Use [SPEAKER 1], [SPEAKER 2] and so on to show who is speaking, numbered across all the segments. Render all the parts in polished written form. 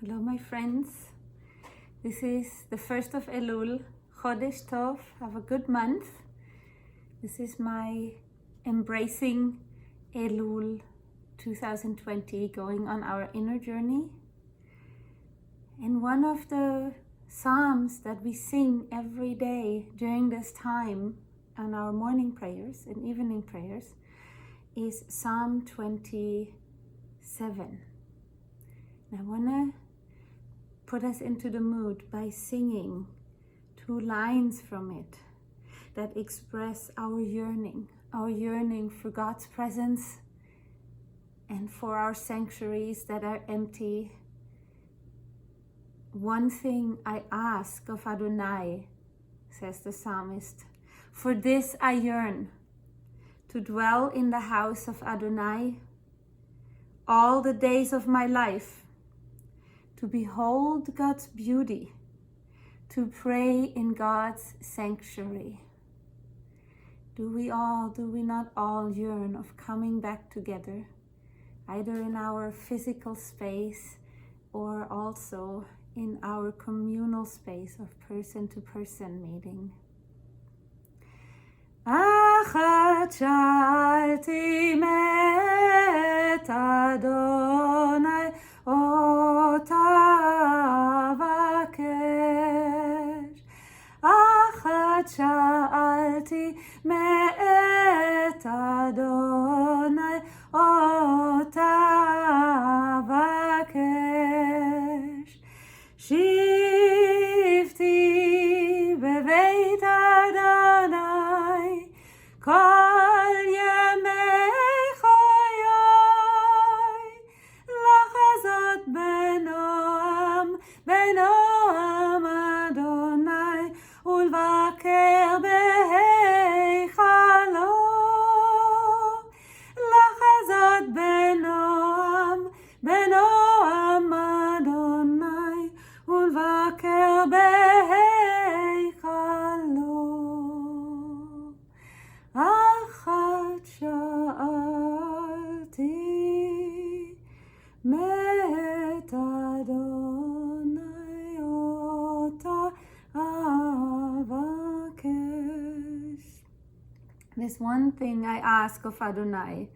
[SPEAKER 1] Hello, my friends. This is the 1st of Elul, Chodesh Tov. Have a good month. This is my embracing Elul 2020, going on our inner journey. And one of the Psalms that we sing every day during this time on our morning prayers and evening prayers is Psalm 27. And I want to put us into the mood by singing 2 lines from it that express our yearning for God's presence and for our sanctuaries that are empty. One thing I ask of Adonai, says the Psalmist, for this I yearn, to dwell in the house of Adonai all the days of my life, to behold God's beauty, to pray in God's sanctuary. Do we not all yearn of coming back together, either in our physical space or also in our communal space of person-to-person meeting? Achat shalti met Adonai ota vakesh. Achat shalti met Adonai ota vakesh. Shivti beveit Adonai kol yemei chayai, lachazot benoam Adonai ulvaker beheichalo, lachazot benoam Adonai ulvaker beheichalo. Achat sha'alti met Adonai ota avakesh. There's one thing I ask of Adonai,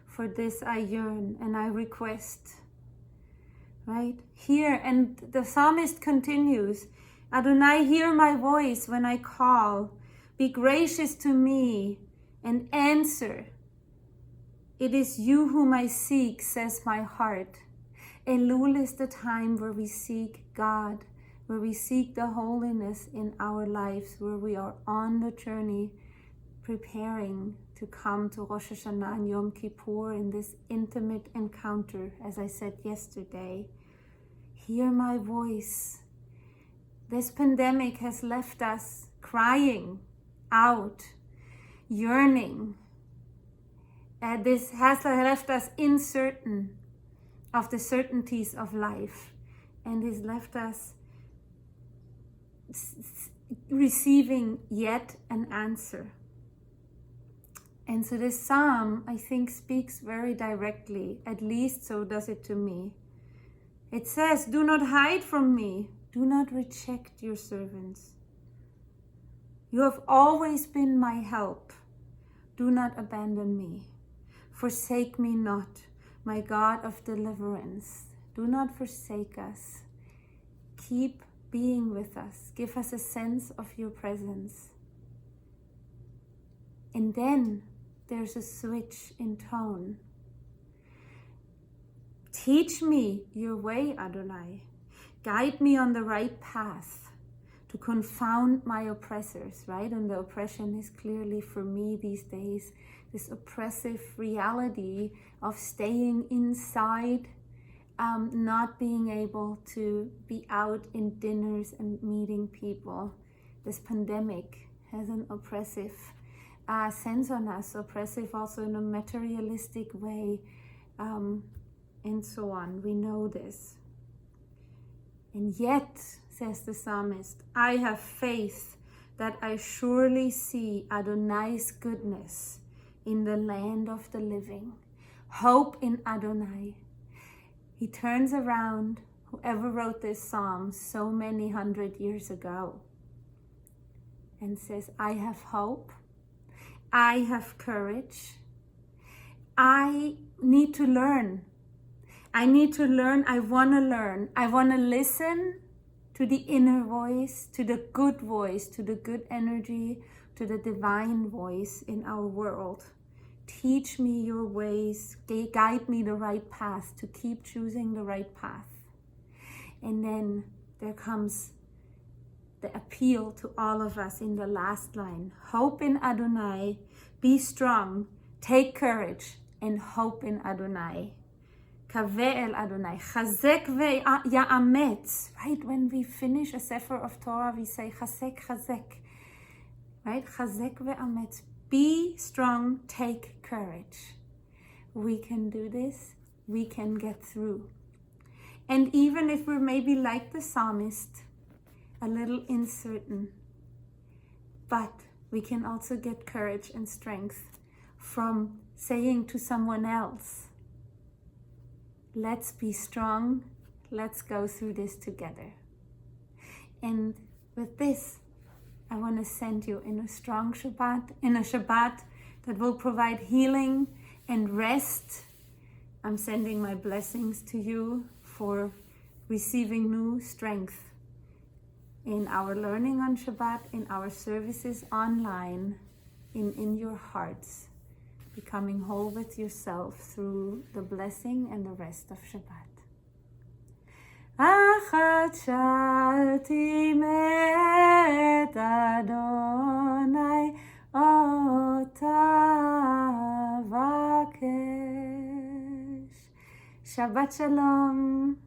[SPEAKER 1] for this I yearn and I request. Right? Hear, and the Psalmist continues, Adonai, hear my voice when I call. Be gracious to me and answer. It is you whom I seek, says my heart. Elul is the time where we seek God, where we seek the holiness in our lives, where we are on the journey, preparing to come to Rosh Hashanah and Yom Kippur in this intimate encounter, as I said yesterday. Hear my voice. This pandemic has left us crying out, yearning. This has left us uncertain of the certainties of life, and has left us receiving yet an answer. And so this psalm, I think, speaks very directly, at least so does it to me. It says, do not hide from me, do not reject your servants. You have always been my help. Do not abandon me. Forsake me not, my God of deliverance. Do not forsake us. Keep being with us. Give us a sense of your presence. And then there's a switch in tone. Teach me your way, Adonai. Guide me on the right path to confound my oppressors, right? And the oppression is clearly for me these days, this oppressive reality of staying inside, not being able to be out in dinners and meeting people. This pandemic has an oppressive sense on us, oppressive also in a materialistic way, and so on. We know this. And yet, says the psalmist, I have faith that I surely see Adonai's goodness in the land of the living. Hope in Adonai. He turns around whoever wrote this psalm so many 100 years ago, and says, I have hope, I have courage, I need to learn. I need to learn, I want to learn. I want to listen to the inner voice, to the good voice, to the good energy, to the divine voice in our world. Teach me your ways, guide me the right path, to keep choosing the right path. And then there comes the appeal to all of us in the last line. Hope in Adonai, be strong, take courage, and hope in Adonai. Kaveh el Adonai, chazek ve'yametz. Right, when we finish a Sefer of Torah, we say chazek, chazek. Right, chazek ve'ametz. Be strong, take courage. We can do this, we can get through. And even if we're maybe like the Psalmist, a little uncertain, but we can also get courage and strength from saying to someone else, let's be strong, let's go through this together. And with this, I want to send you in a strong Shabbat, in a Shabbat that will provide healing and rest. I'm sending my blessings to you for receiving new strength in our learning on Shabbat, in our services online, in your hearts, becoming whole with yourself through the blessing and the rest of Shabbat. Achat shalti met Adonai ota vakesh. Shabbat Shalom.